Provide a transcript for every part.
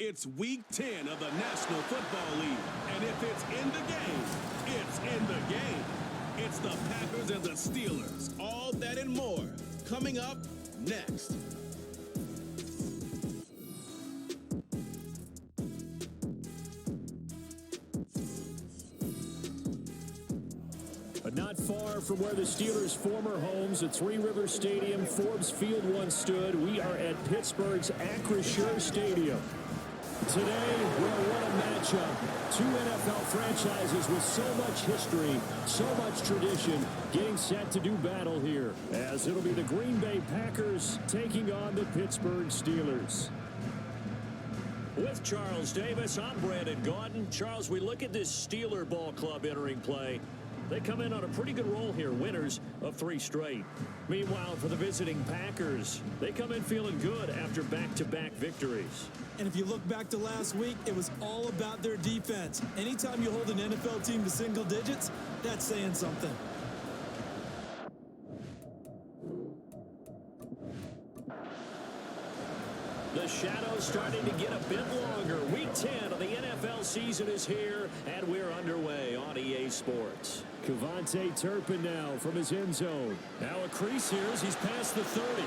It's Week 10 of the National Football League. And if it's in the game, it's in the game. It's the Packers and the Steelers. All that and more coming up next. Not far from where the Steelers' former homes at Three River Stadium, Forbes Field once stood, we are at Pittsburgh's Acrisure Stadium. Today, we're what a matchup. Two NFL franchises with so much history, so much tradition, getting set to do battle here, as it'll be the Green Bay Packers taking on the Pittsburgh Steelers. With Charles Davis, I'm Brandon Gaudin. Charles, we look at this Steeler ball club entering play. They come in on a pretty good roll here, winners of 3 straight. Meanwhile, for the visiting Packers, they come in feeling good after back-to-back victories. And if you look back to last week, it was all about their defense. Anytime you hold an NFL team to single digits, that's saying something. The shadow's starting to get a bit longer. Week 10 of the NFL season is here, and we're underway on EA Sports. Cavante Turpin now from his end zone. Now a crease here as he's past the 30.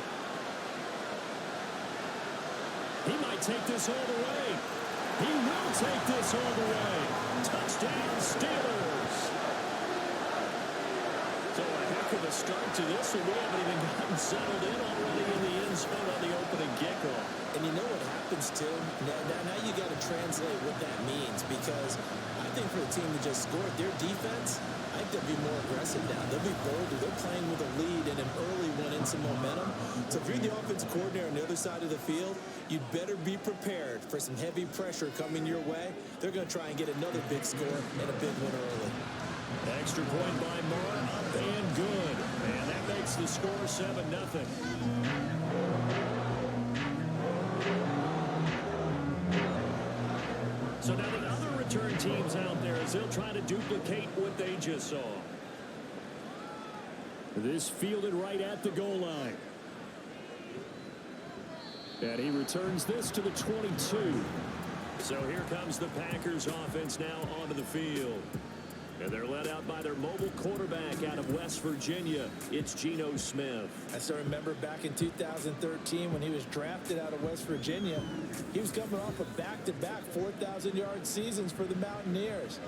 He might take this all the way. He will take this all the way. Touchdown, Steelers. So a heck of a start to this one. We haven't even gotten settled in already in the end zone on the opening kickoff. And you know what happens, too? Now you got to translate what that means, because I think for a team that just scored their defense, I think they'll be more aggressive now. They'll be bolder. They're playing with a lead and an early one and some momentum. So if you're the offensive coordinator on the other side of the field, you'd better be prepared for some heavy pressure coming your way. They're going to try and get another big score and a big one early. Extra point by Moore, up and good. And that makes the score 7-0. So now the other return teams out there as they'll try to duplicate what they just saw. This fielded right at the goal line. And he returns this to the 22. So here comes the Packers offense now onto the field. And they're led out by their mobile quarterback out of West Virginia. It's Geno Smith. I still remember back in 2013 when he was drafted out of West Virginia. He was coming off of back-to-back 4,000-yard seasons for the Mountaineers.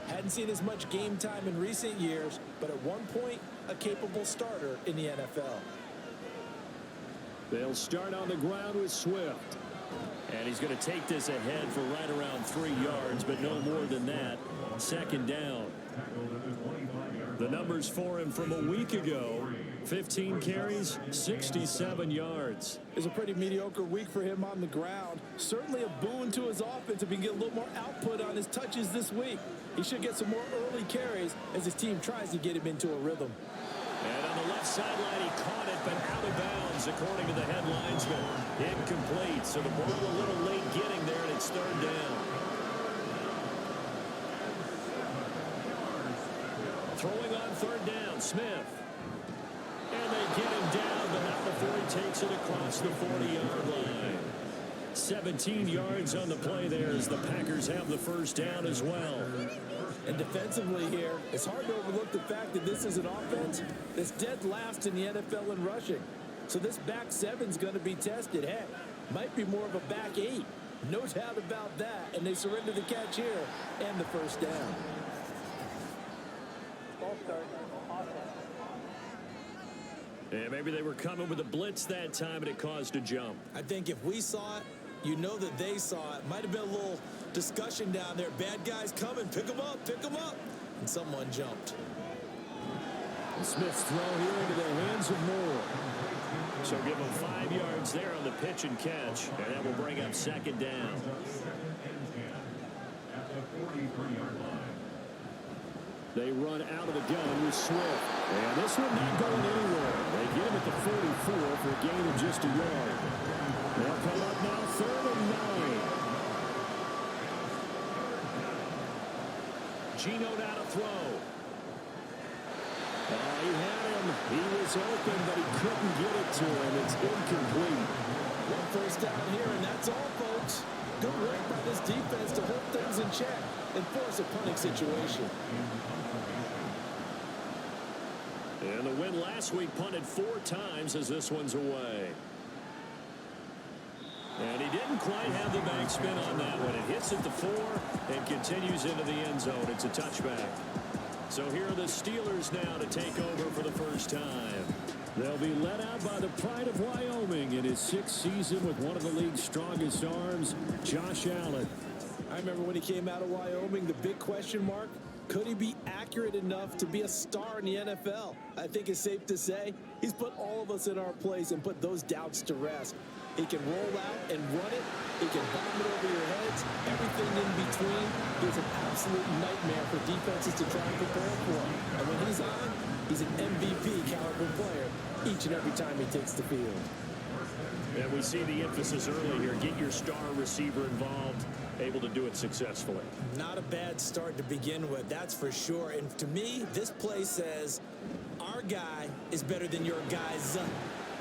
Hadn't seen as much game time in recent years, but at one point, a capable starter in the NFL. They'll start on the ground with Swift. And he's going to take this ahead for right around 3 yards, but no more than that. Second down. The numbers for him from a week ago: 15 carries, 67 yards. It's a pretty mediocre week for him on the ground. Certainly a boon to his offense if he can get a little more output on his touches this week. He should get some more early carries as his team tries to get him into a rhythm. And on the left sideline, he caught it, but out of bounds, according to the headlines. But incomplete, so the ball a little late getting there, and it's third down. Throwing on third down, Smith. And they get him down, but not before he takes it across the 40-yard line. 17 yards on the play there as the Packers have the first down as well. And defensively here, it's hard to overlook the fact that this is an offense that's dead last in the NFL in rushing. So this back seven's going to be tested. Heck, might be more of a back 8. No doubt about that. And they surrender the catch here and the first down. Yeah, maybe they were coming with a blitz that time and it caused a jump. I think if we saw it, you know that they saw it. Might have been a little discussion down there. Bad guys coming. Pick them up. Pick them up. And someone jumped. Smith's throw here into the hands of Moore. So give him 5 yards there on the pitch and catch. And that will bring up second down. They run out of the gun with Swift. And this one not going anywhere. They get him at the 44 for a gain of just a yard. They'll come up now, 3rd and 9. Geno now to throw. He had him. He was open, but he couldn't get it to him. It's incomplete. One first down here, and that's all, folks. Good work by this defense to hold things in check and force a punting situation. And the win last week punted 4 times as this one's away. And he didn't quite have the backspin on that one. It hits at the 4 and continues into the end zone. It's a touchback. So here are the Steelers now to take over for the first time. They'll be led out by the pride of Wyoming in his 6th season with one of the league's strongest arms, Josh Allen. I remember when he came out of Wyoming, the big question mark, could he be accurate enough to be a star in the NFL? I think it's safe to say he's put all of us in our place and put those doubts to rest. He can roll out and run it. He can bomb it over your heads. Everything in between is an absolute nightmare for defenses to try and prepare for. And when he's on, he's an MVP caliber player each and every time he takes the field. And we see the emphasis early here. Get your star receiver involved, able to do it successfully. Not a bad start to begin with, that's for sure. And to me, this play says our guy is better than your guys.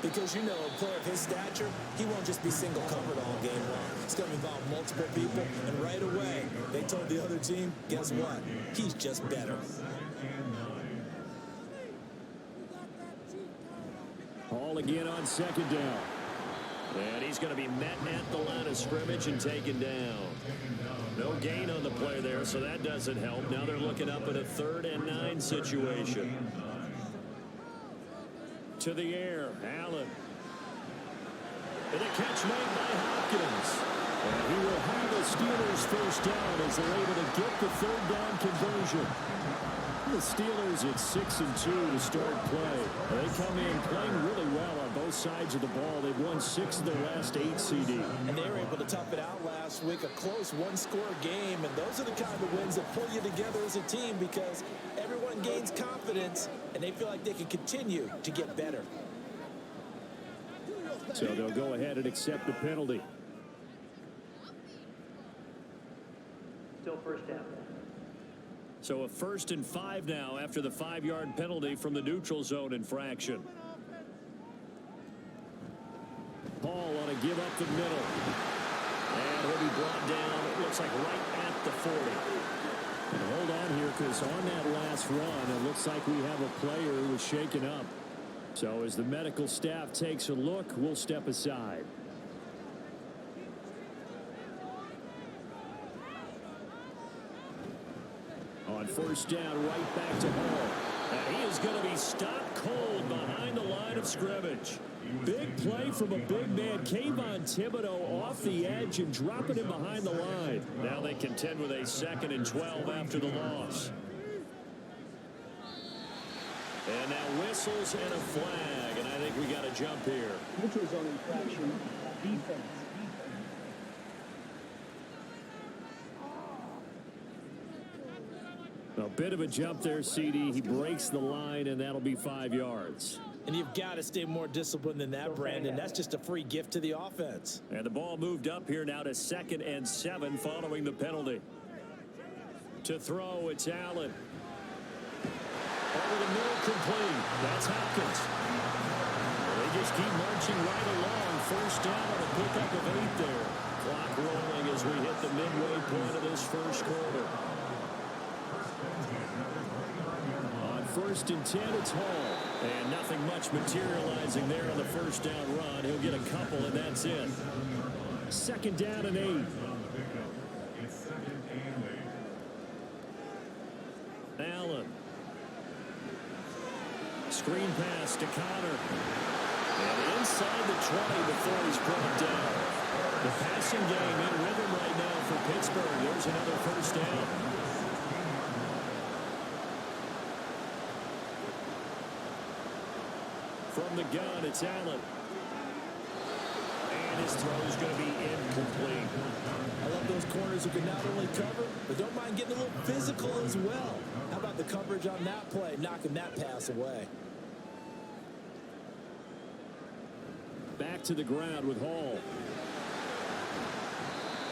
Because, you know, a player of his stature, he won't just be single covered all game long. It's going to involve multiple people. And right away, they told the other team, guess what? He's just better. Hall again on 2nd down. And he's going to be met at the line of scrimmage and taken down. No gain on the play there, so that doesn't help. Now they're looking up at a 3rd and 9 situation. To the air, Allen. And a catch made by Hopkins. And he will have the Steelers first down as they're able to get the 3rd down conversion. The Steelers at 6-2 to start play. They come in playing really well on both sides of the ball. They've won 6 of their last 8 CD. And they were able to tough it out last week, a close 1-score game. And those are the kind of wins that pull you together as a team because everyone gains confidence and they feel like they can continue to get better. So they'll go ahead and accept the penalty. Still first down. So a 1st and 5 now after the 5-yard penalty from the neutral zone infraction. Hall on a give up the middle. And he'll be brought down, it looks like right at the 40. And hold on here because on that last run, it looks like we have a player who was shaken up. So as the medical staff takes a look, we'll step aside. On 1st down, right back to Hall. And he is going to be stopped cold behind the line of scrimmage. Big play from a big man. Kayvon Thibodeau off the edge and dropping him behind the line. Now they contend with a 2nd and 12 after the loss. And now whistles and a flag. And I think we got a jump here. Neutral zone infraction. Defense. A bit of a jump there, CD. He breaks the line, and that'll be 5 yards. And you've got to stay more disciplined than that, Brandon. That's just a free gift to the offense. And the ball moved up here now to 2nd and 7 following the penalty. To throw, it's Allen. Over the middle, complete. That's Hopkins. They just keep marching right along. 1st down on a pickup of 8 there. Clock rolling as we hit the midway point of this 1st quarter. On 1st and 10, it's Hall. And nothing much materializing there on the 1st down run. He'll get a couple, and that's it. 2nd down and 8. Allen. Screen pass to Connor. And inside the 20 before he's brought down. The passing game in rhythm right now for Pittsburgh. There's another 1st down. From the gun, it's Allen. And his throw is going to be incomplete. I love those corners who can not only cover, but don't mind getting a little physical as well. How about the coverage on that play, knocking that pass away? Back to the ground with Hall.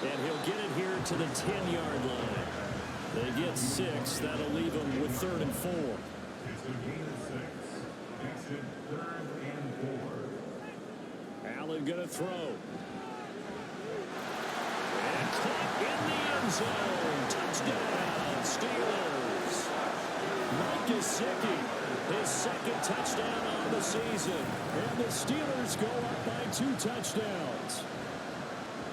And he'll get it here to the 10-yard line. They get 6. That'll leave them with 3rd and 4. Allen going to throw. And caught in the end zone. Touchdown, Steelers. Mike Gesicki, his second touchdown on the season. And the Steelers go up by 2 touchdowns.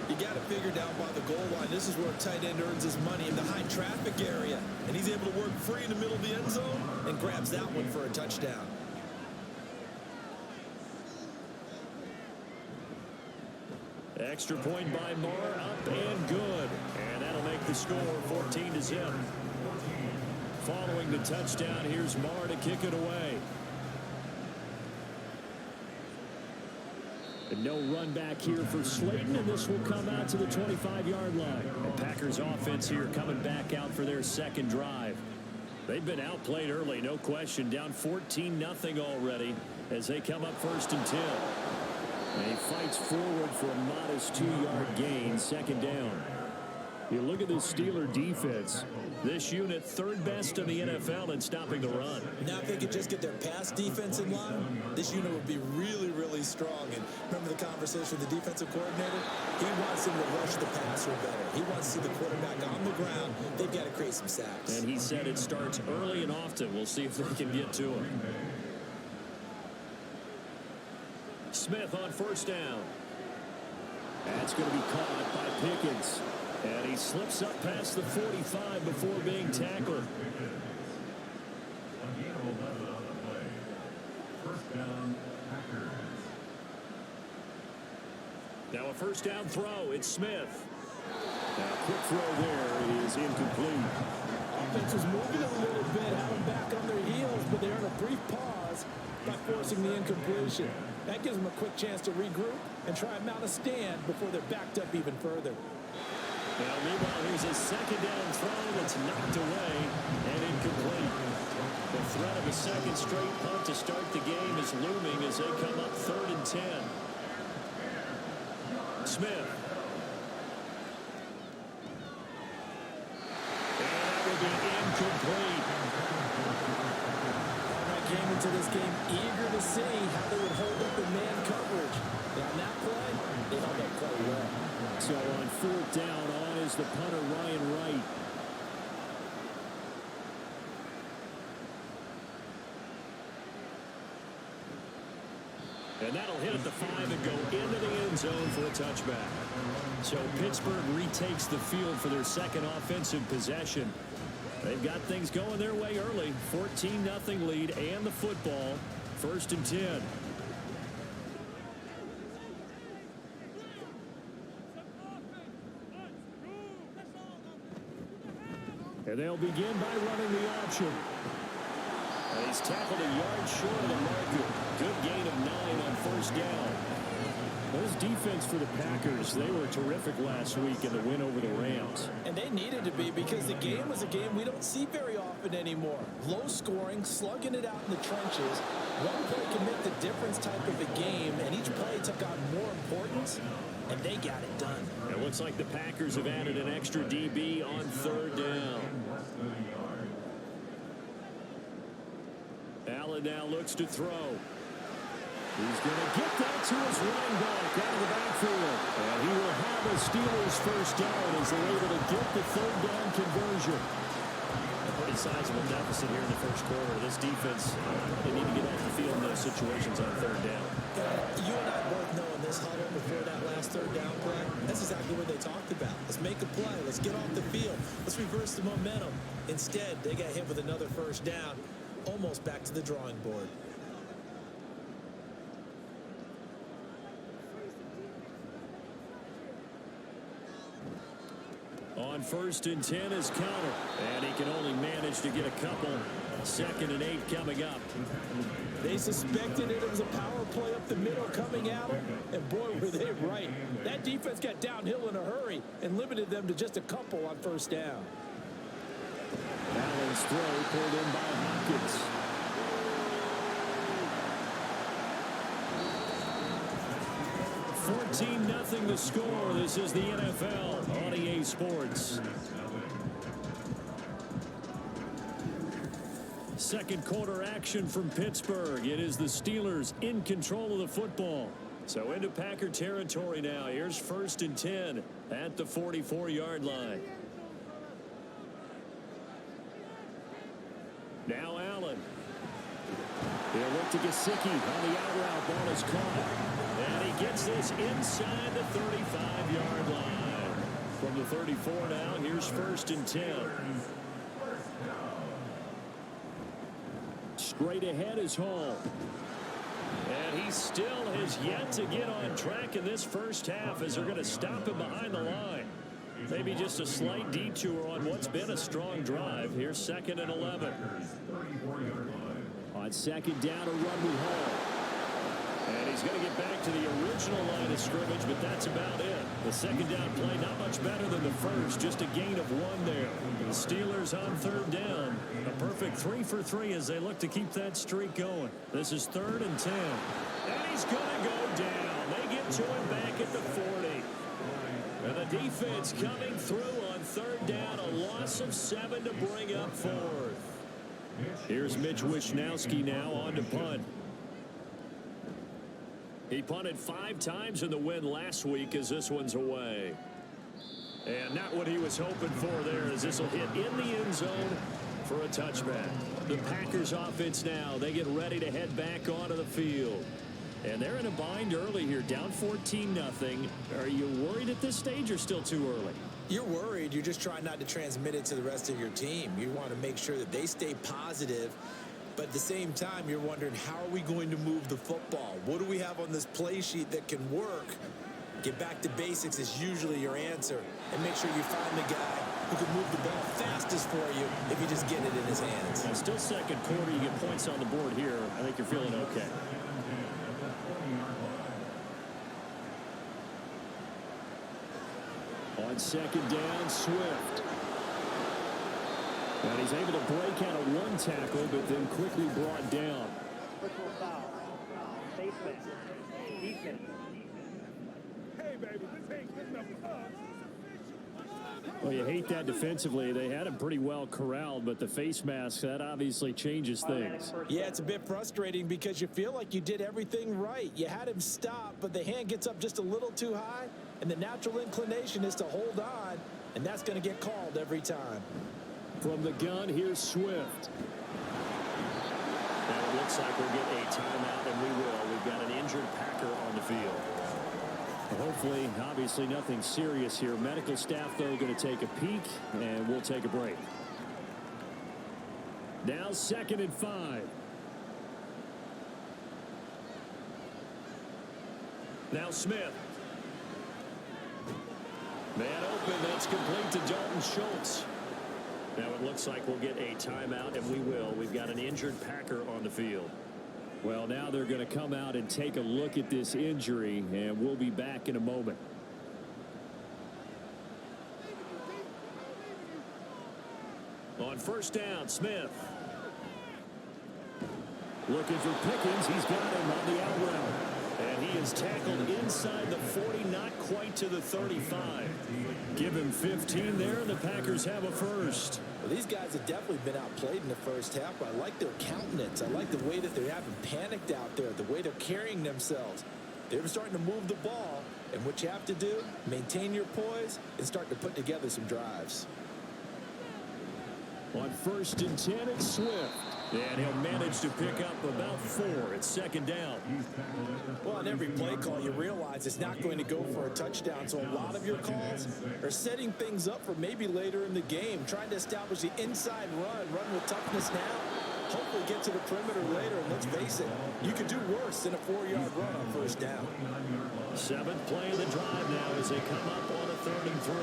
You got it figured out by the goal line. This is where a tight end earns his money, in the high traffic area. And he's able to work free in the middle of the end zone and grabs that one for a touchdown. Extra point by Moore, up and good. And that'll make the score 14-0. Following the touchdown, here's Moore to kick it away. And no run back here for Slayton, and this will come out to the 25-yard line. The Packers offense here coming back out for their second drive. They've been outplayed early, no question. Down 14-0 already as they come up 1st and 10. And he fights forward for a modest 2-yard gain, second down. You look at this Steeler defense. This unit, 3rd best in the NFL in stopping the run. Now if they could just get their pass defense in line, this unit would be really, really strong. And remember the conversation with the defensive coordinator? He wants them to rush the passer better. He wants to see the quarterback on the ground. They've got to create some sacks. And he said it starts early and often. We'll see if they can get to him. Smith on 1st down. That's going to be caught by Pickens. And he slips up past the 45 before being tackled. Now a 1st down throw. It's Smith. Now a quick throw there is incomplete. Offense was moving a little bit, having back on their heels, but they earn a brief pause by forcing the incompletion. That gives them a quick chance to regroup and try and mount a stand before they're backed up even further. Now, meanwhile, here's a 2nd down throw that's knocked away and incomplete. The threat of a second straight punt to start the game is looming as they come up 3rd and 10. Smith. And that will be incomplete. I came into this game eager to see how they would hold up the man coverage. And on that play, they held up quite well. So on 4th down, on is the punter, Ryan Wright. And that'll hit at the 5 and go into the end zone for a touchback. So Pittsburgh retakes the field for their second offensive possession. They've got things going their way early. 14-0 lead and the football. 1st and 10. And they'll begin by running the option. And he's tackled a yard short of the marker. Good gain of 9 on 1st down. Those defense for the Packers, they were terrific last week in the win over the Rams. And they needed to be, because the game was a game we don't see very often anymore. Low scoring, slugging it out in the trenches. One play can make the difference type of a game, and each play took on more importance, and they got it done. It looks like the Packers have added an extra DB on 3rd down. Allen now looks to throw. He's going to get that to his running back out of the backfield. And he will have a Steelers 1st down as they're able to get the 3rd down conversion. A pretty sizable deficit here in the 1st quarter. This defense, they need to get off the field in those situations on 3rd down. You and I both know in this huddle before that last 3rd down play, that's exactly what they talked about. Let's make a play. Let's get off the field. Let's reverse the momentum. Instead, they got hit with another 1st down, almost back to the drawing board. On 1st and 10 is Connor. And he can only manage to get a couple. 2nd and 8 coming up. They suspected it was a power play up the middle coming at them, and boy, were they right. That defense got downhill in a hurry and limited them to just a couple on 1st down. Allen's throw pulled in by Hopkins. $14-0 the score. This is the NFL on EA Sports. Second quarter action from Pittsburgh. It is the Steelers in control of the football. So into Packer territory now. Here's 1st and 10 at the 44-yard line. Now Allen. He'll look to Gesicki on the out route. Ball is caught. And he gets this inside the 35-yard line. From the 34 now, here's 1st and 10. Straight ahead is Hall. And he still has yet to get on track in this first half as they're going to stop him behind the line. Maybe just a slight detour on what's been a strong drive. Here's 2nd and 11. On 2nd down, a run with Hall. And he's going to get back to the original line of scrimmage, but that's about it. The 2nd down play, not much better than the first, just a gain of 1 there. The Steelers on 3rd down. A perfect 3 for 3 as they look to keep that streak going. This is 3rd and 10. And he's going to go down. They get to him back at the 40. And the defense coming through on 3rd down. A loss of 7 to bring up 4th. Here's Mitch Wishnowski now on to punt. He punted 5 times in the win last week as this one's away. And not what he was hoping for there as this will hit in the end zone for a touchback. The Packers offense now, they get ready to head back onto the field. And they're in a bind early here, down 14-0. Are you worried at this stage or still too early? You're worried. You're just trying not to transmit it to the rest of your team. You want to make sure that they stay positive. But at the same time, you're wondering, how are we going to move the football? What do we have on this play sheet that can work? Get back to basics is usually your answer. And make sure you find the guy who can move the ball fastest for you if you just get it in his hands. Now, still 2nd quarter. You get points on the board here. I think you're feeling okay. On 2nd down, Swift. And he's able to break out of 1 tackle, but then quickly brought down. Personal foul. Safe defense. Hey, baby, this ain't good enough for us. Well, you hate that defensively. They had him pretty well corralled, but the face mask, that obviously changes things. Yeah, it's a bit frustrating because you feel like you did everything right. You had him stop, but the hand gets up just a little too high, and the natural inclination is to hold on, and that's going to get called every time. From the gun, here's Swift. And it looks like we'll get a timeout, and we will. We've got an injured Packer on the field. Hopefully, obviously nothing serious here. Medical staff, though, going to take a peek, and we'll take a break. Now 2nd and 5. Now Smith. Man open, that's complete to Dalton Schultz. Now it looks like we'll get a timeout, and we will. We've got an injured Packer on the field. Well, now they're going to come out and take a look at this injury, and we'll be back in a moment. On 1st down, Smith. Looking for Pickens. He's got him on the out route. And he is tackled inside the 40, not quite to the 35. Give him 15 there, and the Packers have a first. Well, these guys have definitely been outplayed in the first half. I like their countenance. I like the way that they haven't panicked out there, the way they're carrying themselves. They're starting to move the ball, and what you have to do, maintain your poise and start to put together some drives. On 1st and 10, it's Swift. And he'll manage to pick up about 4. It's 2nd down. Well, on every play call, you realize it's not going to go for a touchdown. So a lot of your calls are setting things up for maybe later in the game, trying to establish the inside run with toughness now. Hopefully get to the perimeter later. And let's face it, you could do worse than a 4-yard run on 1st down. 7th play of the drive now as they come up on a 3rd and 3.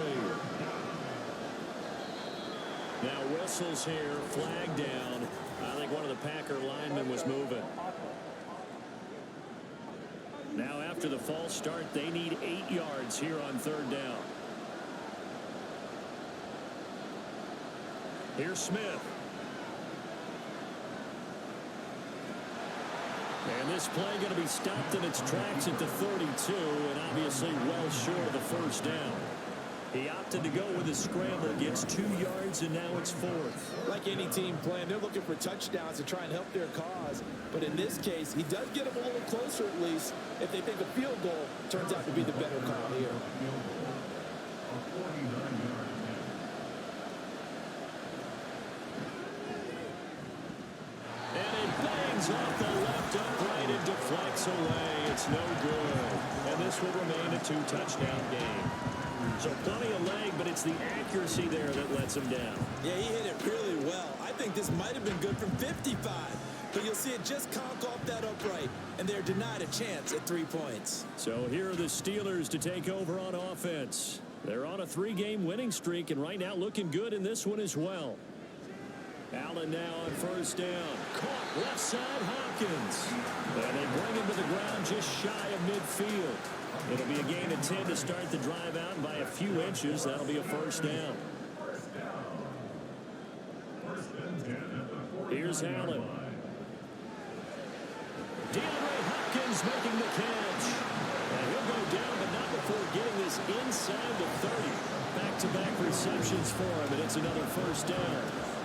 Now whistles here, flag down. I think one of the Packer linemen was moving. Now after the false start, they need 8 yards here on 3rd down. Here's Smith. And this play going to be stopped in its tracks at the 32, and obviously well short of the 1st down. He opted to go with a scramble, gets 2 yards, and now it's 4th. Like any team playing, they're looking for touchdowns to try and help their cause. But in this case, he does get them a little closer at least if they think a field goal turns out to be the better call here. And it bangs off the left upright and deflects away. It's no good. And this will remain a 2-touchdown game. So plenty of leg, but it's the accuracy there that lets him down. Yeah, he hit it really well. I think this might have been good from 55. But you'll see it just conk off that upright, and they're denied a chance at 3 points. So here are the Steelers to take over on offense. They're on a 3-game winning streak, and right now looking good in this one as well. Allen now on first down. Caught left side, Hopkins. And they bring him to the ground just shy of midfield. It'll be a gain of 10 to start the drive out, and by a few inches, that'll be a first down. Here's Allen. DeAndre Hopkins making the catch. And he'll go down, but not before getting this inside the 30. Back-to-back receptions for him, and it's another first down.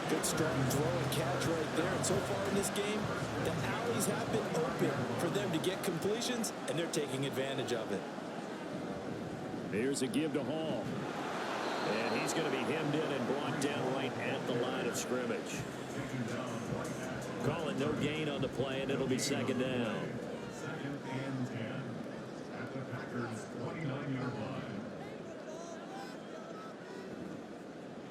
Good strong throw and catch right there. And so far in this game, the alleys have been open for them to get completions, and they're taking advantage of it. Here's a give to Hall. And he's going to be hemmed in and brought down right at the line of scrimmage. Call it no gain on the play, and it'll be second down. Second and 10 at the Packers' 29-yard line.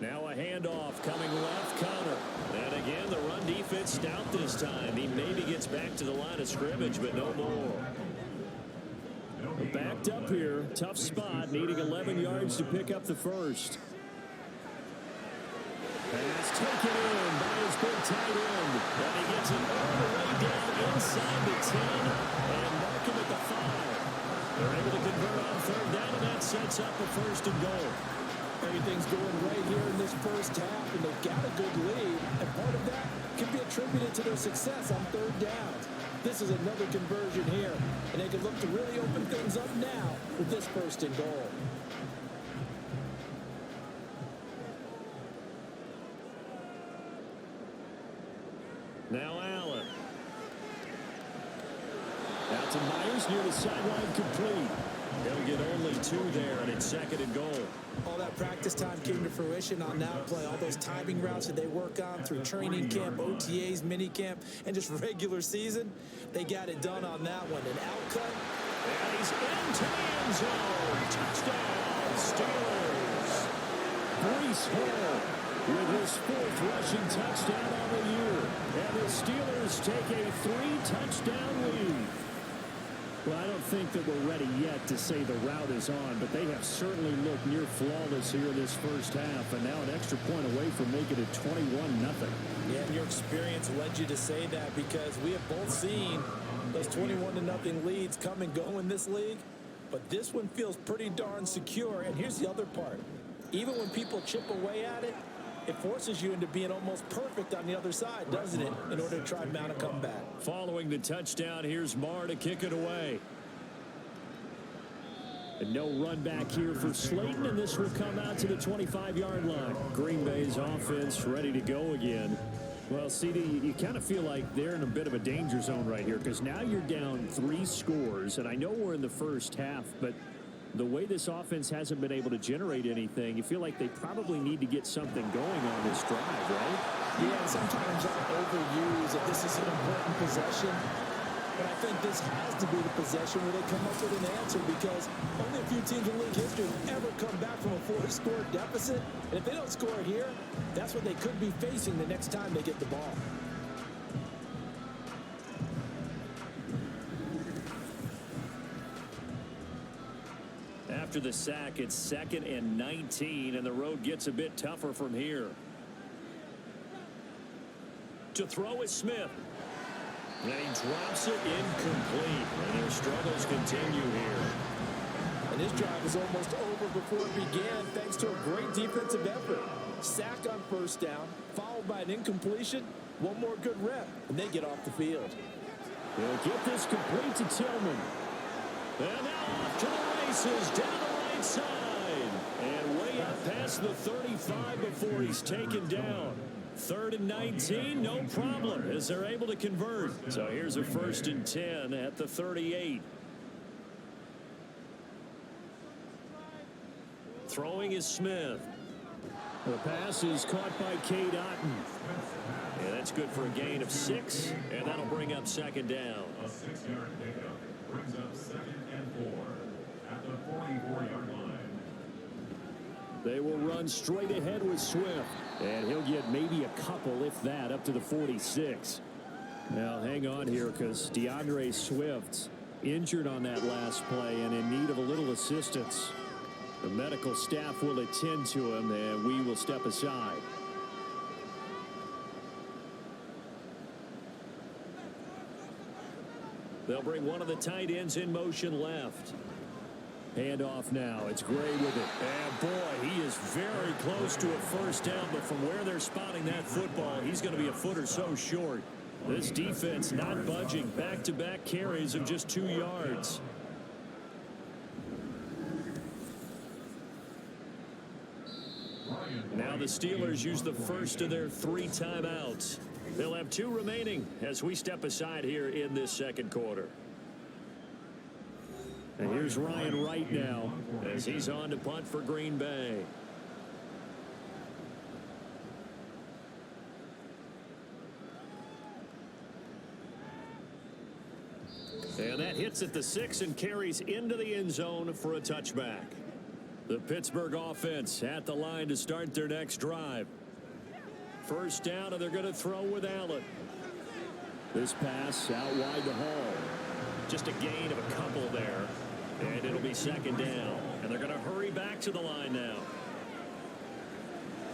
Now a handoff coming left, Connor. And again, the run defense stout this time. He maybe gets back to the line of scrimmage, but no more. Backed up here. Tough spot, needing 11 yards to pick up the first. Pass taken in by his big tight end. And he gets it all the way down inside the 10 and mark him at the 5. They're able to convert on third down, and that sets up a first and goal. Everything's going right here in this first half, and they've got a good lead. And part of that can be attributed to their success on third down. This is another conversion here, and they can look to really open things up now with this first and goal. Now Allen. Out to Myers near the sideline, complete. They'll get only 2 there, and it's second and goal. All that practice time came to fruition on that play. All those timing routes that they work on through training camp, OTAs, minicamp, and just regular season, they got it done on that one. An out cut. And he's into the end zone. Touchdown, Steelers. Breece Hall with his 4th rushing touchdown on the year. And the Steelers take a 3-touchdown lead. Well, I don't think that we're ready yet to say the route is on, but they have certainly looked near flawless here this first half, and now an extra point away from making it 21-0. Yeah, and your experience led you to say that because we have both seen those 21-0 leads come and go in this league, but this one feels pretty darn secure. And here's the other part. Even when people chip away at it, it forces you into being almost perfect on the other side, doesn't it, in order to try and mount a comeback. Following the touchdown, here's Marr to kick it away. And no run back here for Slayton, and this will come out to the 25-yard line. Green Bay's offense ready to go again. Well, CD, you kind of feel like they're in a bit of a danger zone right here because now you're down 3 scores, and I know we're in the first half, but the way this offense hasn't been able to generate anything, you feel like they probably need to get something going on this drive, right? Yeah, and sometimes I overuse that this is an important possession. But I think this has to be the possession where they come up with an answer because only a few teams in league history have ever come back from a 4-score deficit. And if they don't score here, that's what they could be facing the next time they get the ball. After the sack, it's 2nd and 19, and the road gets a bit tougher from here. To throw is Smith. And he drops it incomplete. And their struggles continue here. And this drive is almost over before it began thanks to a great defensive effort. Sack on first down, followed by an incompletion. One more good rep, and they get off the field. They'll get this complete to Tillman. And now off to the races, down the right side. And way past the 35 before he's taken down. 3rd and 19, no problem, as they're able to convert. So here's a 1st and 10 at the 38. Throwing is Smith. The pass is caught by Cade Otton. And that's good for a gain of 6, and that'll bring up 2nd down. A 6-yard pickup brings up 2nd and 4 at the 44-yard line. They will run straight ahead with Swift, and he'll get maybe a couple, if that, up to the 46. Now, hang on here, because DeAndre Swift's injured on that last play and in need of a little assistance. The medical staff will attend to him, and we will step aside. They'll bring one of the tight ends in motion left. Handoff now. It's Gray with it. And boy, he is very close to a 1st down, but from where they're spotting that football, he's going to be a foot or so short. This defense not budging. Back-to-back carries of just 2 yards. Now the Steelers use the first of their 3 timeouts. They'll have 2 remaining as we step aside here in this 2nd quarter. And here's Ryan Wright now as he's on to punt for Green Bay. And that hits at the 6 and carries into the end zone for a touchback. The Pittsburgh offense at the line to start their next drive. 1st down, and they're going to throw with Allen. This pass out wide to Hall. Just a gain of a couple there. And it'll be 2nd down. And they're going to hurry back to the line now.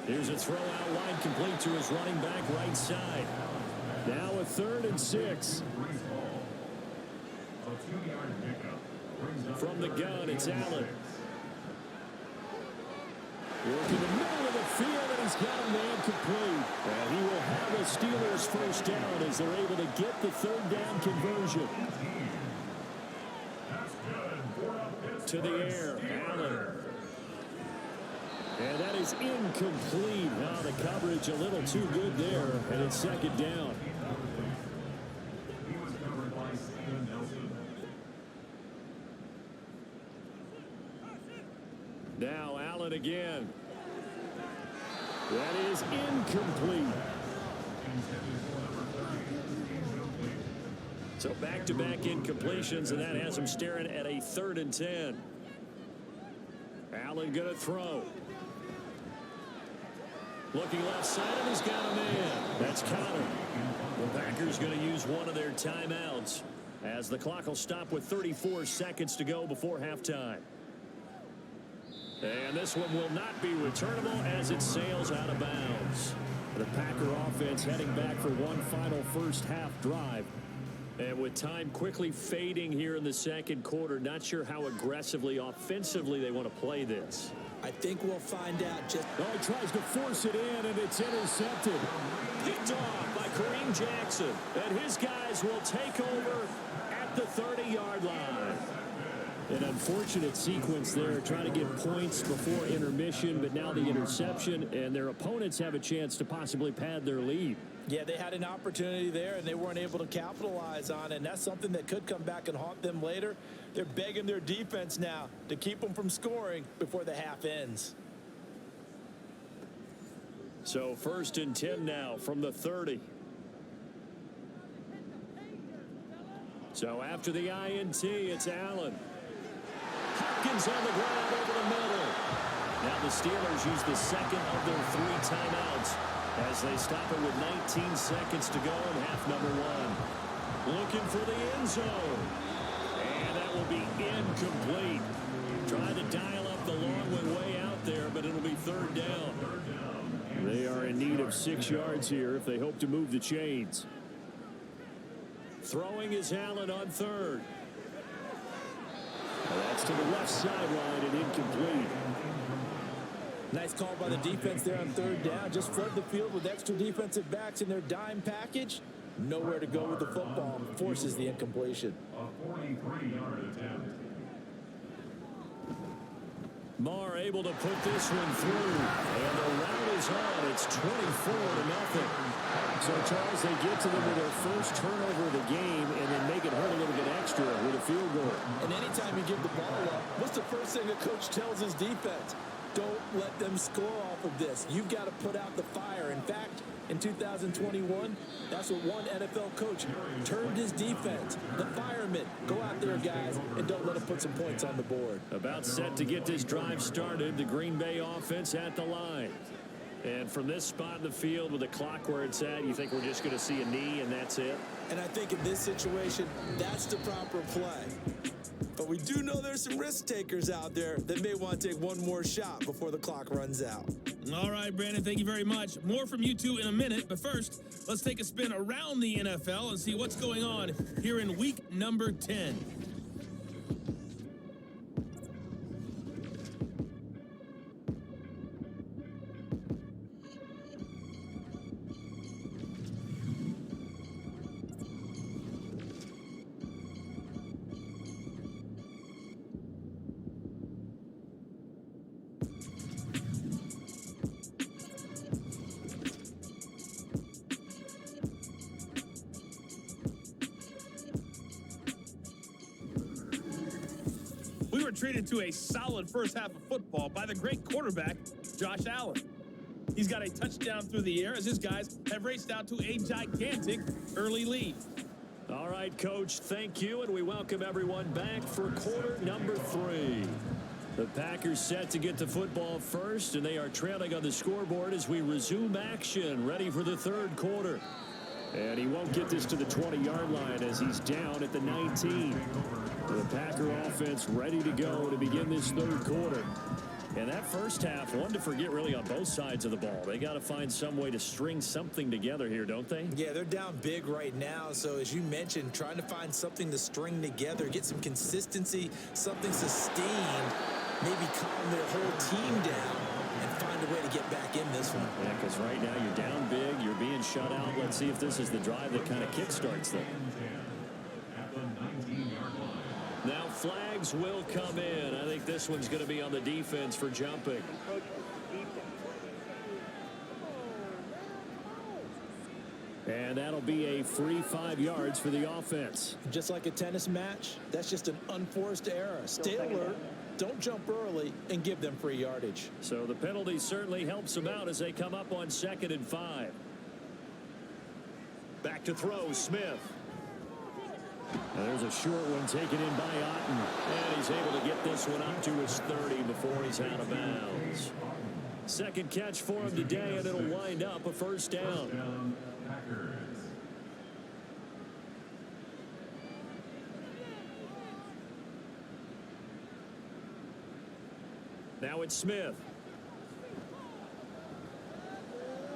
Here's a throw out wide, complete to his running back right side. Now a 3rd and 6. From the gun, it's Allen. Working the middle of the field, and he's got a man complete. And he will have a Steelers 1st down as they're able to get the 3rd down conversion. To the air, Allen. And that is incomplete. Now the coverage a little too good there, and it's 2nd down. He was covered by Steven Nelson. Now Allen again. That is incomplete. So back-to-back incompletions, and that has him staring at a 3rd and 10. Allen going to throw. Looking left side, and he's got a man. That's Connor. The Packers going to use one of their timeouts as the clock will stop with 34 seconds to go before halftime. And this one will not be returnable as it sails out of bounds. The Packer offense heading back for one final 1st half drive. And with time quickly fading here in the 2nd quarter, not sure how aggressively, offensively they want to play this. I think we'll find out just... Oh, he tries to force it in, and it's intercepted. Picked off by Kareem Jackson. And his guys will take over at the 30-yard line. An unfortunate sequence there, trying to get points before intermission, but now the interception, and their opponents have a chance to possibly pad their lead. Yeah, they had an opportunity there, and they weren't able to capitalize on it, and that's something that could come back and haunt them later. They're begging their defense now to keep them from scoring before the half ends. So 1st and 10 now from the 30. So after the INT, it's Allen. Hopkins on the ground over the middle. Now the Steelers use the 2nd of their 3 timeouts as they stop it with 19 seconds to go in half number 1. Looking for the end zone. And that will be incomplete. Trying to dial up the long one way out there, but it'll be 3rd down. They are in need of 6 yards here if they hope to move the chains. Throwing is Allen on 3rd. That's to the left sideline and incomplete. Nice call by the defense there on 3rd down. Just flood the field with extra defensive backs in their dime package. Nowhere to go with the football. Forces the incompletion. A 43-yard attempt. Marr able to put this one through. And the round is on. It's 24-0. So, Charles, they get to them with their first turnover of the game and then make it hurt a little bit extra with a field goal. And anytime you give the ball up, what's the first thing a coach tells his defense? Don't let them score off of this. You've got to put out the fire. In fact, in 2021, that's what one NFL coach turned his defense. The firemen. Go out there, guys, and don't let them put some points on the board. About set to get this drive started, the Green Bay offense at the line. And from this spot in the field with the clock where it's at, you think we're just going to see a knee and that's it? And I think in this situation, that's the proper play. But we do know there's some risk takers out there that may want to take one more shot before the clock runs out. All right, Brandon, thank you very much. More from you two in a minute. But first, let's take a spin around the NFL and see what's going on here in week number 10. We were treated to a solid first half of football by the great quarterback, Josh Allen. He's got a touchdown through the air as his guys have raced out to a gigantic early lead. All right, Coach, thank you, and we welcome everyone back for quarter number 3. The Packers set to get the football first, and they are trailing on the scoreboard as we resume action, ready for the third quarter. And he won't get this to the 20-yard line as he's down at the 19. The Packer offense ready to go to begin this third quarter. And that first half, one to forget really on both sides of the ball. They got to find some way to string something together here, don't they? Yeah, they're down big right now. So as you mentioned, trying to find something to string together, get some consistency, something sustained, maybe calm their whole team down and find a way to get back in this one. Yeah, because right now you're down big, you're being shut out. Let's see if this is the drive that kind of kickstarts them. Now flags will come in. I think this one's going to be on the defense for jumping. And that'll be a free 5 yards for the offense. Just like a tennis match, that's just an unforced error. Stay alert, don't jump early, and give them free yardage. So the penalty certainly helps them out as they come up on 2nd and 5. Back to throw, Smith. And there's a short one taken in by Otten. And he's able to get this one up to his 30 before he's out of bounds. Second catch for him today, and it'll wind up a first down. Now it's Smith.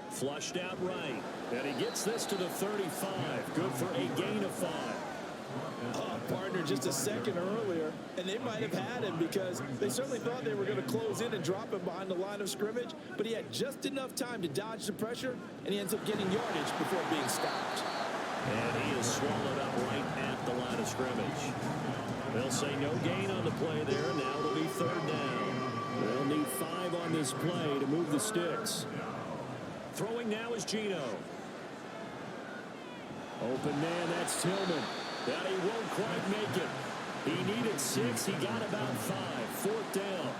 Flushed out right. And he gets this to the 35. Good for a gain of 5. Partner just a second earlier, and they might have had him because they certainly thought they were going to close in and drop him behind the line of scrimmage, but he had just enough time to dodge the pressure, and he ends up getting yardage before being stopped. And he is swallowed up right at the line of scrimmage. They'll say no gain on the play there. Now it'll be 3rd down. They'll need 5 on this play to move the sticks. Throwing now is Gino. Open man, that's Tillman. But he won't quite make it. He needed 6. He got about 5. 4th down.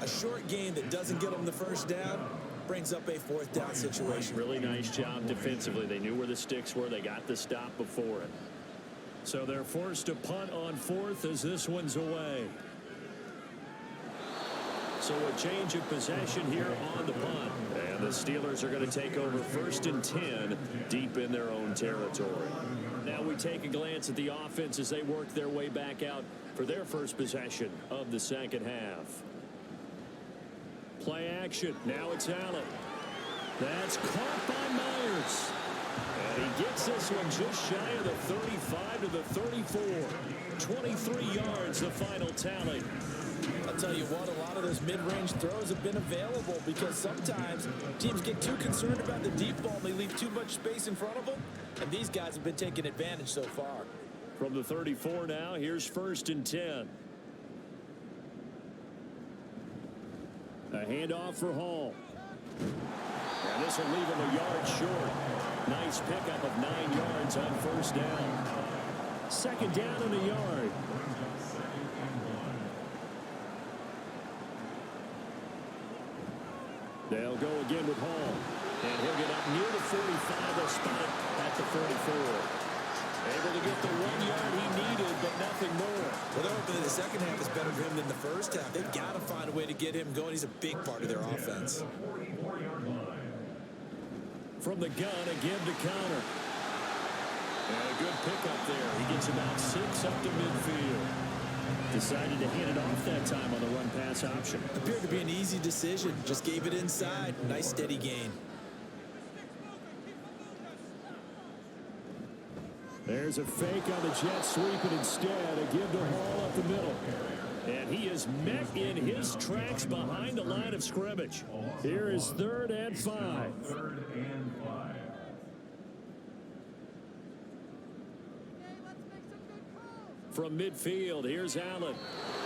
A short gain that doesn't get them the first down brings up a 4th down situation. Really nice job defensively. They knew where the sticks were. They got the stop before it. So they're forced to punt on 4th as this one's away. So a change of possession here on the punt. And the Steelers are going to take over 1st and 10 deep in their own territory. Now we take a glance at the offense as they work their way back out for their first possession of the second half. Play action. Now it's Allen. That's caught by Myers. And he gets this one just shy of the 35 to the 34. 23 yards, the final tally. I'll tell you what, a lot of those mid-range throws have been available because sometimes teams get too concerned about the deep ball and they leave too much space in front of them, and these guys have been taking advantage so far. From the 34 now, here's 1st and 10. A handoff for Hall. And this will leave him a yard short. Nice pickup of 9 yards on first down. Second down and a yard. They'll go again with Hall. And he'll get up near the 45. They'll spot it at the 44. Able to get the 1 yard he needed, but nothing more. Well, they're hoping that the second half is better for him than the first half. They've got to find a way to get him going. He's a big part of their offense. From the gun, a give to counter. And a good pickup there. He gets about 6 up to midfield. Decided to hand it off that time on the run-pass option. Appeared to be an easy decision. Just gave it inside. Nice steady gain. There's a fake on the jet sweep, and instead a give to Hall up the middle. And he is met in his tracks behind the line of scrimmage. Here is 3rd and 5. 3rd and 5. From midfield, here's Allen.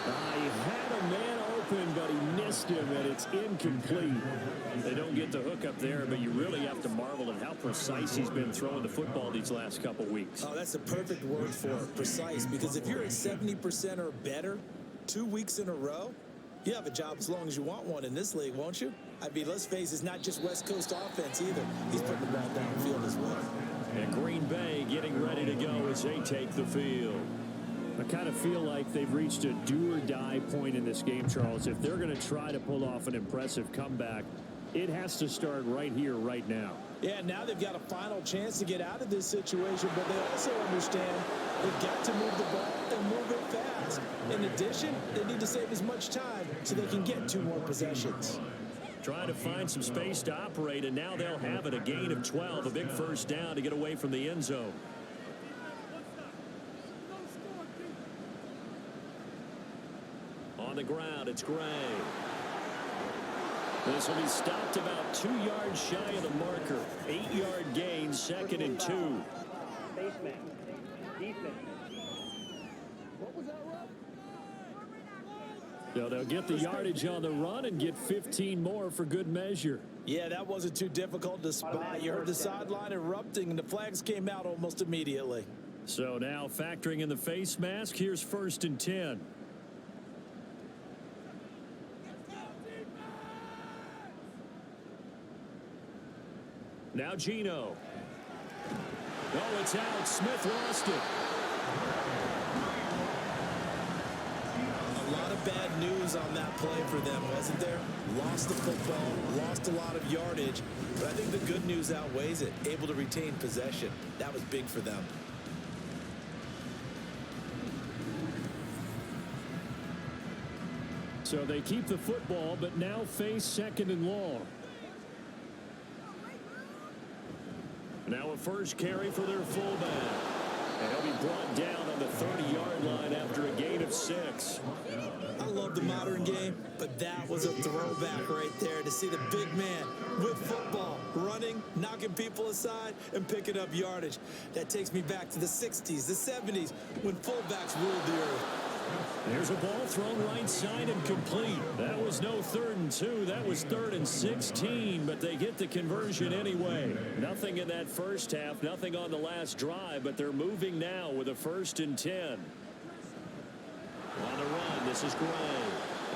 He had a man open, but he missed him, and it's incomplete. They don't get the hook up there, but you really have to marvel at how precise he's been throwing the football these last couple weeks. Oh, that's the perfect word for it, precise, because if you're at 70% or better 2 weeks in a row, you have a job as long as you want one in this league, won't you? I mean, let's face it, it's not just West Coast offense either. He's putting the ball downfield as well. And Green Bay getting ready to go as they take the field. I kind of feel like they've reached a do-or-die point in this game, Charles. If they're going to try to pull off an impressive comeback, it has to start right here, right now. Yeah, now they've got a final chance to get out of this situation, but they also understand they've got to move the ball and move it fast. In addition, they need to save as much time so they can get 2 more possessions. Trying to find some space to operate, and now they'll have it, a gain of 12, a big first down to get away from the end zone. On the ground, it's Gray. This will be stopped about 2 yards shy of the marker. 8-yard gain, 2nd and 2. Spaceman. Defense. So they'll get the yardage on the run and get 15 more for good measure. Yeah, that wasn't too difficult to spot. You heard the sideline erupting, and the flags came out almost immediately. So now factoring in the face mask, here's 1st and 10. Now Gino. Oh, it's out. Smith lost it. A lot of bad news on that play for them, wasn't there? Lost the football, lost a lot of yardage, but I think the good news outweighs it. Able to retain possession. That was big for them. So they keep the football, but now face 2nd and long. Now a first carry for their fullback. And he'll be brought down on the 30-yard line after a gain of 6. I love the modern game, but that was a throwback right there to see the big man with football, running, knocking people aside, and picking up yardage. That takes me back to the 60s, the 70s, when fullbacks ruled the earth. There's a ball thrown right side and complete. That was no 3rd and 2. That was 3rd and 16, but they get the conversion anyway. Nothing in that first half, nothing on the last drive, but they're moving now with a 1st and 10. On the run, this is Gray.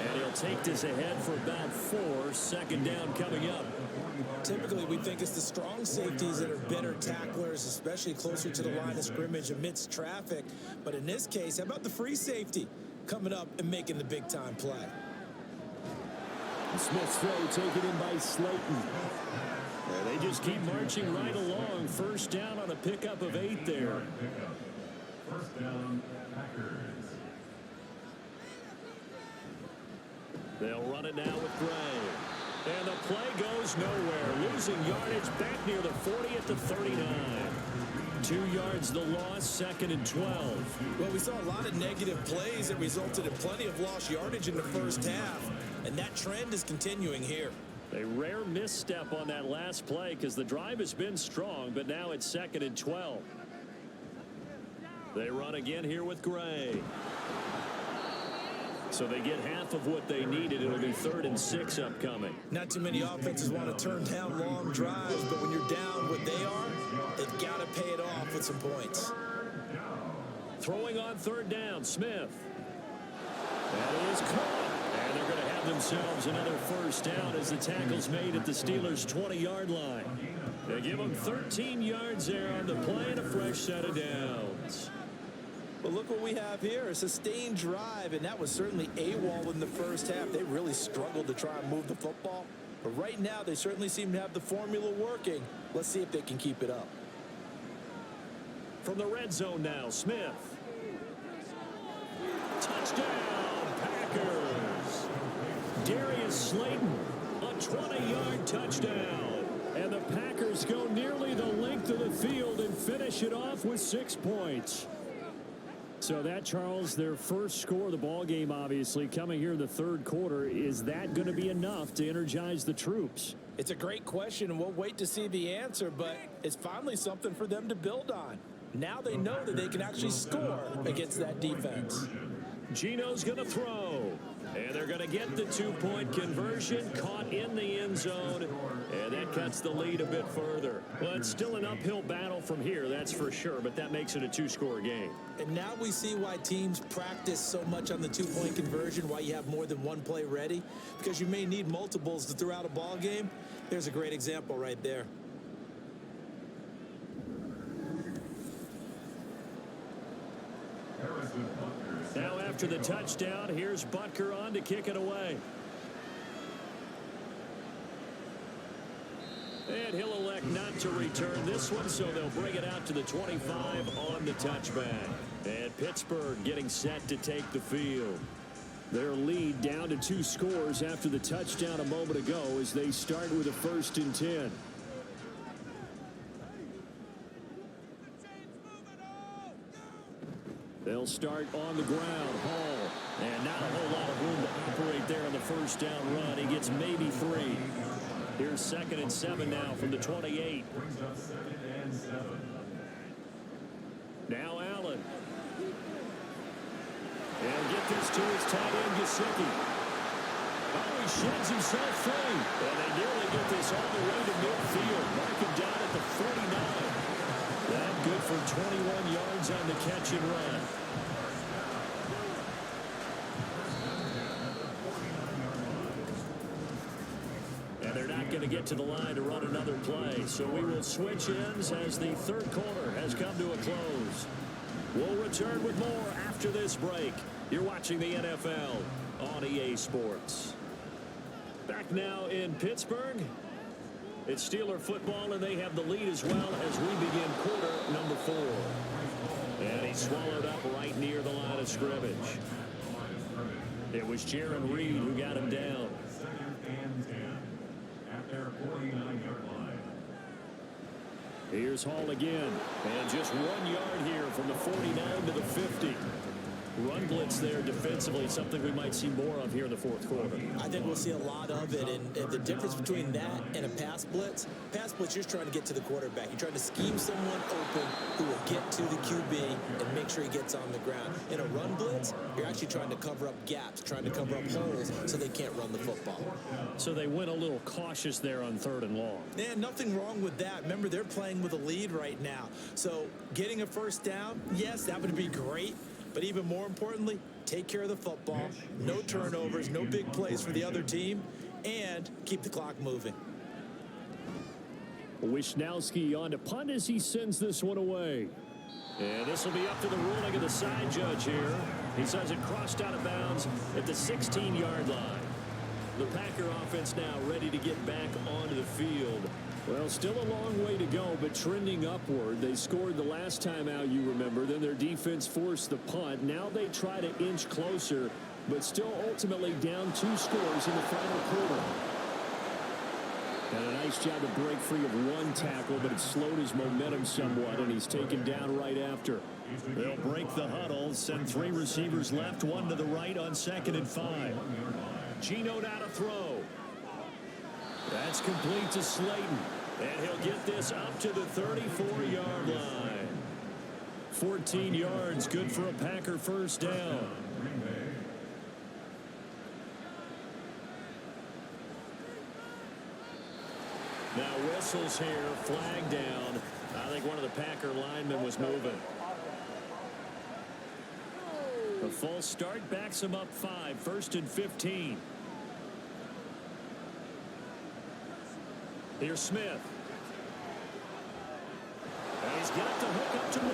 And he'll take this ahead for about 4. 2nd down coming up. Typically, we think it's the strong safeties that are better tacklers, especially closer to the line of scrimmage amidst traffic. But in this case, how about the free safety coming up and making the big-time play? Smith's throw taken in by Slayton. And they just keep marching right along. 1st down on a pickup of 8 there. 1st down, Packers. They'll run it now with Gray. And the play goes nowhere. Losing yardage back near the 40 at the 39. 2 yards the loss, 2nd and 12. Well, we saw a lot of negative plays that resulted in plenty of lost yardage in the first half. And that trend is continuing here. A rare misstep on that last play because the drive has been strong, but now it's 2nd and 12. They run again here with Gray. So they get half of what they needed. It'll be 3rd and 6 upcoming. Not too many offenses want to turn down long drives, but when you're down what they are, they've got to pay it off with some points. Throwing on 3rd down, Smith. That is caught. And they're going to have themselves another 1st down as the tackle's made at the Steelers' 20-yard line. They give them 13 yards there on the play and a fresh set of downs. Well, look what we have here, a sustained drive, and that was certainly AWOL in the first half. They really struggled to try and move the football. But right now, they certainly seem to have the formula working. Let's see if they can keep it up. From the red zone now, Smith. Touchdown, Packers. Darius Slayton, a 20-yard touchdown. And the Packers go nearly the length of the field and finish it off with 6 points. So that, Charles, their first score of the ball game, obviously, coming here in the 3rd quarter. Is that going to be enough to energize the troops? It's a great question, and we'll wait to see the answer, but it's finally something for them to build on. Now they know that they can actually score against that defense. Gino's going to throw. And they're going to get the 2-point conversion, caught in the end zone, and that cuts the lead a bit further. Well, it's still an uphill battle from here, that's for sure, but that makes it a 2-score game. And now we see why teams practice so much on the 2-point conversion, why you have more than one play ready, because you may need multiples to throw out a ball game. There's a great example right there. Now after the touchdown, here's Butker on to kick it away. And he'll elect not to return this one, so they'll bring it out to the 25 on the touchback. And Pittsburgh getting set to take the field. Their lead down to 2 scores after the touchdown a moment ago as they start with a 1st and 10. They'll start on the ground. Hall. And not a whole lot of room to operate there on the 1st down run. He gets maybe 3. Here's 2nd and 7 now from the 28. Now Allen. And get this to his tight end, Gesicki. Oh, he sheds himself free. And they nearly get this all the way to midfield. Mark him down at the 49. That good for 21 yards on the catch and run. And they're not going to get to the line to run another play. So we will switch ends as the 3rd quarter has come to a close. We'll return with more after this break. You're watching the NFL on EA Sports. Back now in Pittsburgh. It's Steeler football, and they have the lead as well as we begin quarter number 4. And he's swallowed up right near the line of scrimmage. It was Jaron Reed who got him down. 2nd and 10 at their 49-yard line. Here's Hall again. And just 1 yard here from the 49 to the 50. Run blitz there defensively, something we might see more of here in the 4th quarter. I think we'll see a lot of it, and the difference between that and a pass blitz, you're just trying to get to the quarterback. You're trying to scheme someone open who will get to the QB and make sure he gets on the ground. In a run blitz, you're actually trying to cover up gaps, trying to cover up holes so they can't run the football. So they went a little cautious there on 3rd and long. Yeah, nothing wrong with that. Remember, they're playing with a lead right now. So getting a 1st down, yes, that would be great. But even more importantly, take care of the football, no turnovers, no big plays for the other team, and keep the clock moving. Wisnowski on to punt as he sends this one away. And this will be up to the ruling of the side judge here. He says it crossed out of bounds at the 16-yard line. The Packer offense now ready to get back onto the field. Well, still a long way to go, but trending upward. They scored the last time out, you remember. Then their defense forced the punt. Now they try to inch closer, but still ultimately down 2 scores in the final quarter. And a nice job to break free of 1 tackle, but it slowed his momentum somewhat, and he's taken down right after. They'll break the huddle, send 3 receivers left, 1 to the right on 2nd and 5. Gino now to throw. That's complete to Slayton. And he'll get this up to the 34-yard line. 14 yards, good for a Packer 1st down. whistles here. Flag down. I think one of the Packer linemen was moving. A false start backs him up 5. 1st and 15. Here's Smith. And he's got the hook up to Moore.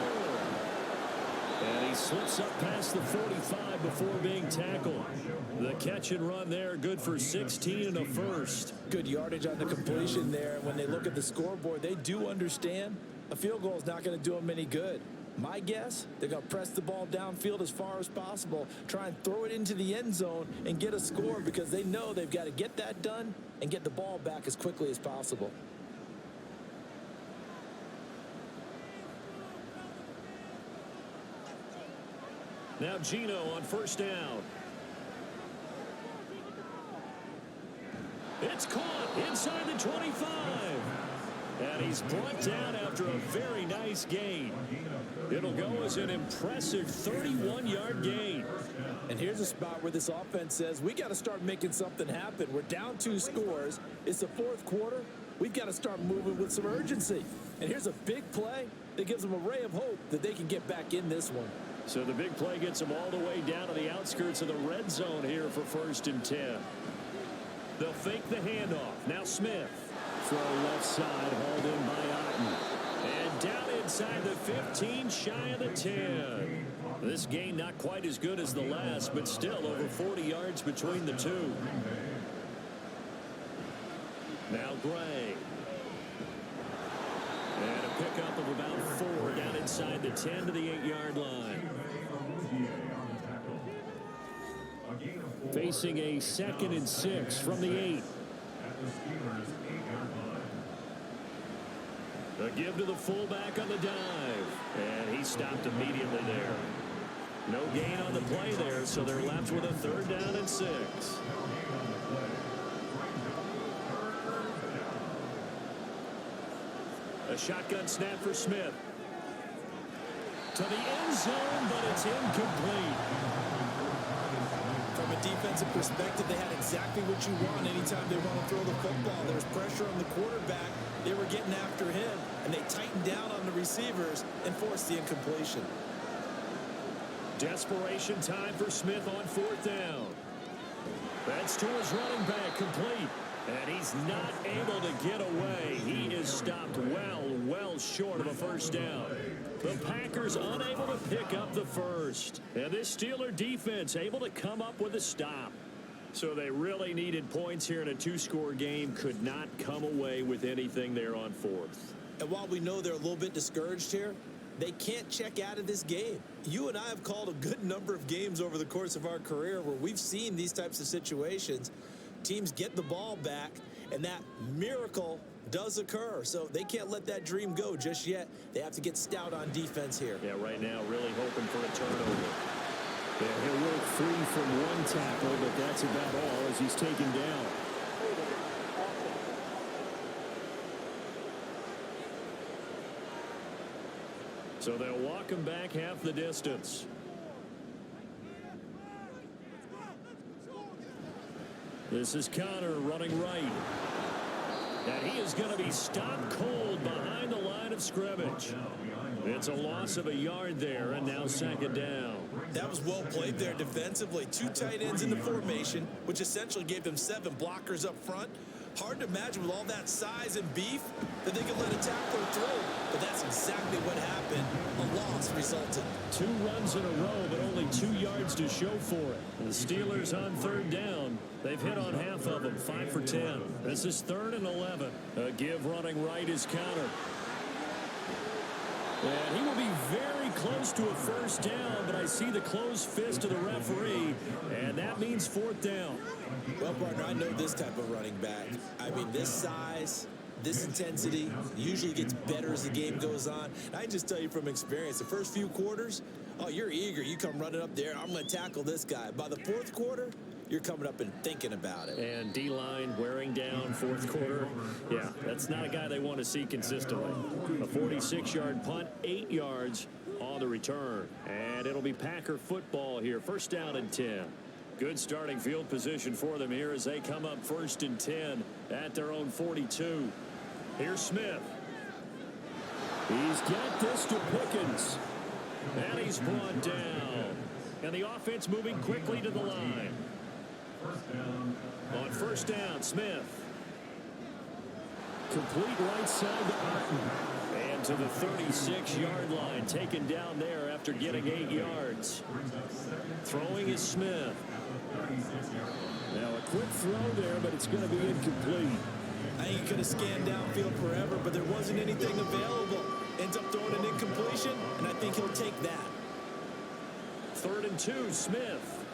And he slips up past the 45 before being tackled. The catch and run there, good for 16 and a first. Good yardage on the completion there. When they look at the scoreboard, they do understand a field goal is not going to do them any good. My guess, they're going to press the ball downfield as far as possible, try and throw it into the end zone and get a score because they know they've got to get that done and get the ball back as quickly as possible. Now Gino on 1st down. It's caught inside the 25. And he's brought down after a very nice gain. It'll go as an impressive 31-yard gain. And here's a spot where this offense says, we got to start making something happen. We're down 2 scores. It's the 4th quarter. We've got to start moving with some urgency. And here's a big play that gives them a ray of hope that they can get back in this one. So the big play gets them all the way down to the outskirts of the red zone here for 1st and 10. They'll fake the handoff. Now Smith. Throw left side, hauled in by Otten. And down inside the 15, shy of the 10. This game not quite as good as the last, but still over 40 yards between the two. Now Gray. And a pickup of about 4 down inside the 10 to the 8-yard line. Facing a 2nd and 6 from the 8. A give to the fullback on the dive. And he stopped immediately there. No gain on the play there, so they're left with a 3rd down and 6. A shotgun snap for Smith. To the end zone, but it's incomplete. From a defensive perspective, they had exactly what you want anytime they want to throw the football. There's pressure on the quarterback. They were getting after him, and they tightened down on the receivers and forced the incompletion. Desperation time for Smith on 4th down. That's to his running back, complete. And he's not able to get away. He is stopped well short of a 1st down. The Packers unable to pick up the 1st. And this Steeler defense able to come up with a stop. So they really needed points here in a 2-score game. Could not come away with anything there on 4th. And while we know they're a little bit discouraged here, they can't check out of this game. You and I have called a good number of games over the course of our career where we've seen these types of situations. Teams get the ball back, and that miracle does occur. So they can't let that dream go just yet. They have to get stout on defense here. Yeah, right now really hoping for a turnover. Yeah, he'll work free from 1 tackle, but that's about all as he's taken down. So they'll walk him back half the distance. This is Connor running right. And he is going to be stopped cold behind the line of scrimmage. It's a loss of a yard there, and now 2nd down. That was well played there defensively. 2 tight ends in the formation, which essentially gave them 7 blockers up front. Hard to imagine with all that size and beef that they could let a tackler through. But that's exactly what happened. A loss resulted. 2 runs in a row, but only 2 yards to show for it. The Steelers on 3rd down. They've hit on half of them, 5 for 10. This is 3rd and 11. A give running right is Connor. And he will be very close to a 1st down, but I see the closed fist of the referee, and that means 4th down. Well, partner, I know this type of running back. I mean, this size, this intensity usually gets better as the game goes on. And I can just tell you from experience, the first few quarters, oh, you're eager. You come running up there, I'm going to tackle this guy. By the 4th quarter, you're coming up and thinking about it. And D-line wearing down 4th quarter. Yeah, that's not a guy they want to see consistently. A 46-yard punt, 8 yards on the return. And it'll be Packer football here. 1st down and 10. Good starting field position for them here as they come up 1st and 10 at their own 42. Here's Smith. He's got this to Pickens. And he's brought down. And the offense moving quickly to the line. On first down, Smith. Complete right side to Martin. And to the 36-yard line. Taken down there after getting 8 yards. Throwing is Smith. Now a quick throw there, but it's going to be incomplete. I think he could have scanned downfield forever, but there wasn't anything available. Ends up throwing an incompletion, and I think he'll take that. 3rd and 2, Smith.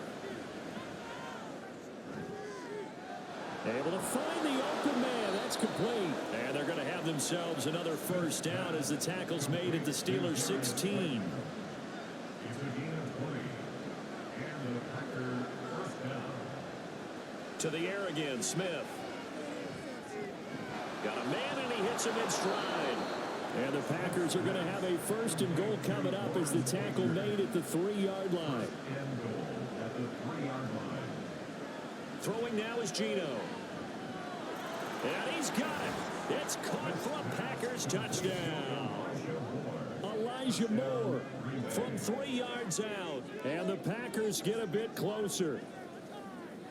Able to find the open man. That's complete. And they're going to have themselves another first down as the tackle's made at the Steelers' 16. To the air again, Smith. Got a man, and he hits him in stride. And the Packers are going to have a 1st and goal coming up as the tackle made at the 3-yard line. Throwing now is Gino. And he's got it. It's caught for a Packers touchdown. Elijah Moore from 3 yards out. And the Packers get a bit closer.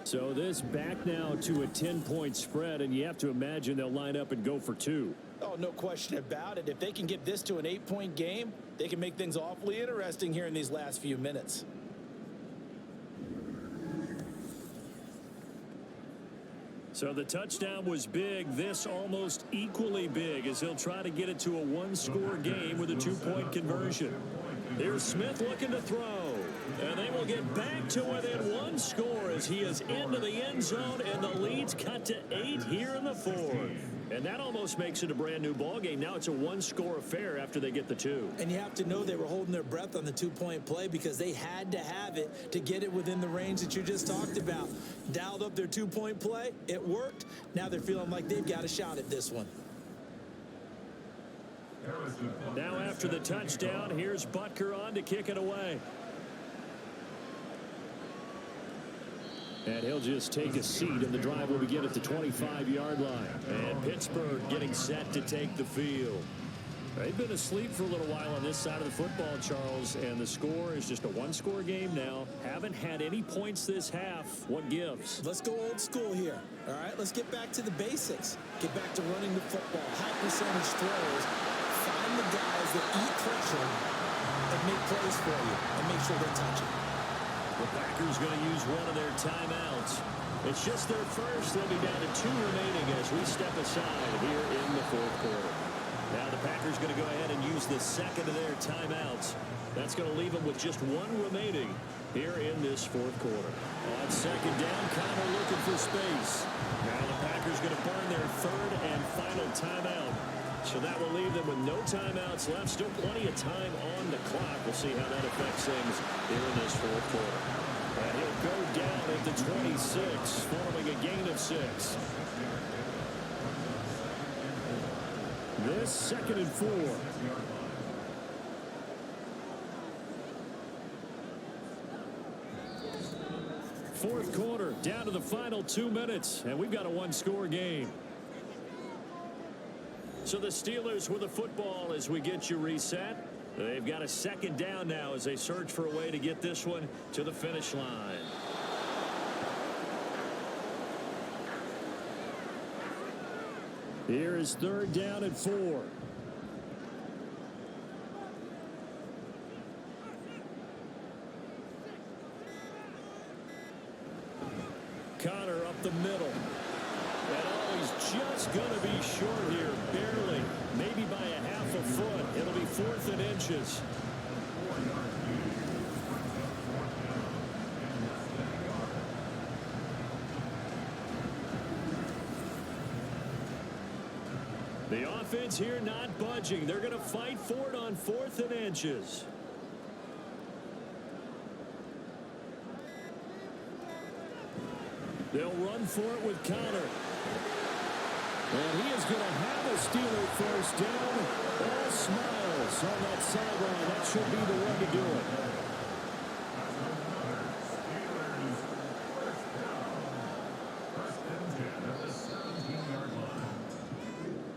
So this back now to a 10-point spread, and you have to imagine they'll line up and go for 2. Oh, no question about it. If they can get this to an 8-point game, they can make things awfully interesting here in these last few minutes. So the touchdown was big. This almost equally big as he'll try to get it to a 1-score game with a 2-point conversion. Here's Smith looking to throw. And they will get back to within 1 score as he is into the end zone, and the lead's cut to 8 here in the 4th. And that almost makes it a brand-new ball game. Now it's a 1-score affair after they get the 2. And you have to know they were holding their breath on the 2-point play because they had to have it to get it within the range that you just talked about. Dialed up their 2-point play. It worked. Now they're feeling like they've got a shot at this one. Now after the touchdown, here's Butker on to kick it away. And he'll just take a seat, and the drive will begin at the 25-yard line. And Pittsburgh getting set to take the field. They've been asleep for a little while on this side of the football, Charles, and the score is just a 1-score game now. Haven't had any points this half. What gives? Let's go old school here. All right, let's get back to the basics. Get back to running the football, high percentage throws. Find the guys that eat pressure and make plays for you and make sure they touch it. The Packers going to use one of their timeouts. It's just their first. They'll be down to 2 remaining as we step aside here in the 4th quarter. Now the Packers going to go ahead and use the 2nd of their timeouts. That's going to leave them with just 1 remaining here in this 4th quarter. On 2nd down, Connor looking for space. Now the Packers going to burn their 3rd and final timeout. So that will leave them with no timeouts left. Still plenty of time on the clock. We'll see how that affects things here in this 4th quarter. And he'll go down at the 26, following a gain of 6. This 2nd and 4. Fourth quarter, down to the final 2 minutes, and we've got a 1-score game. So the Steelers with the football as we get you reset. They've got a 2nd down now as they search for a way to get this one to the finish line. Here is 3rd down and 4. Connor up the middle. And he's just going to be short here, barely, maybe by a half a foot. It'll be 4th and inches. The offense here not budging. They're going to fight for it on 4th and inches. They'll run for it with Connor. And he is going to have a Steeler first down. All smiles on that sideline. That should be the one to do it.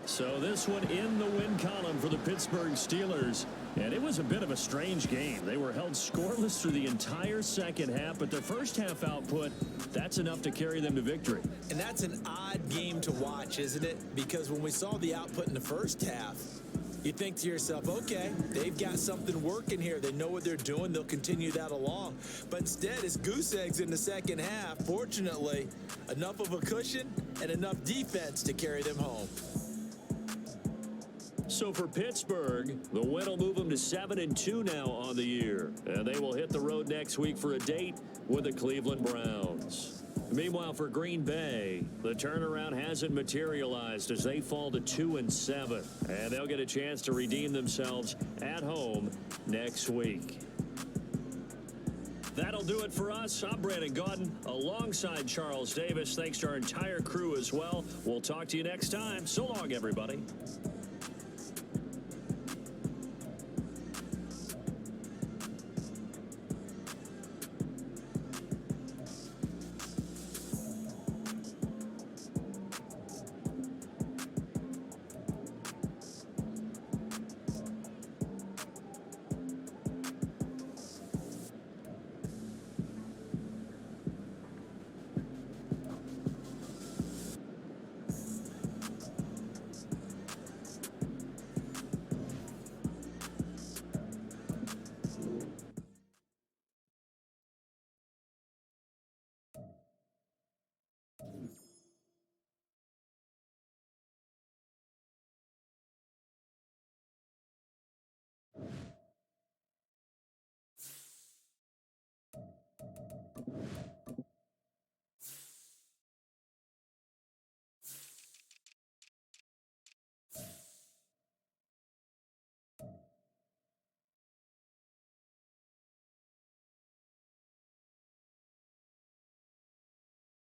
So this this one in the win column for the Pittsburgh Steelers. And it was a bit of a strange game. They were held scoreless through the entire second half, but their first half output, that's enough to carry them to victory. And that's an odd game to watch, isn't it? Because when we saw the output in the first half, you think to yourself, okay, they've got something working here. They know what they're doing. They'll continue that along. But instead, it's goose eggs in the second half. Fortunately, enough of a cushion and enough defense to carry them home. So for Pittsburgh, the win will move them to 7-2 now on the year. And they will hit the road next week for a date with the Cleveland Browns. Meanwhile, for Green Bay, the turnaround hasn't materialized as they fall to 2-7. And they'll get a chance to redeem themselves at home next week. That'll do it for us. I'm Brandon Gaudin alongside Charles Davis. Thanks to our entire crew as well. We'll talk to you next time. So long, everybody.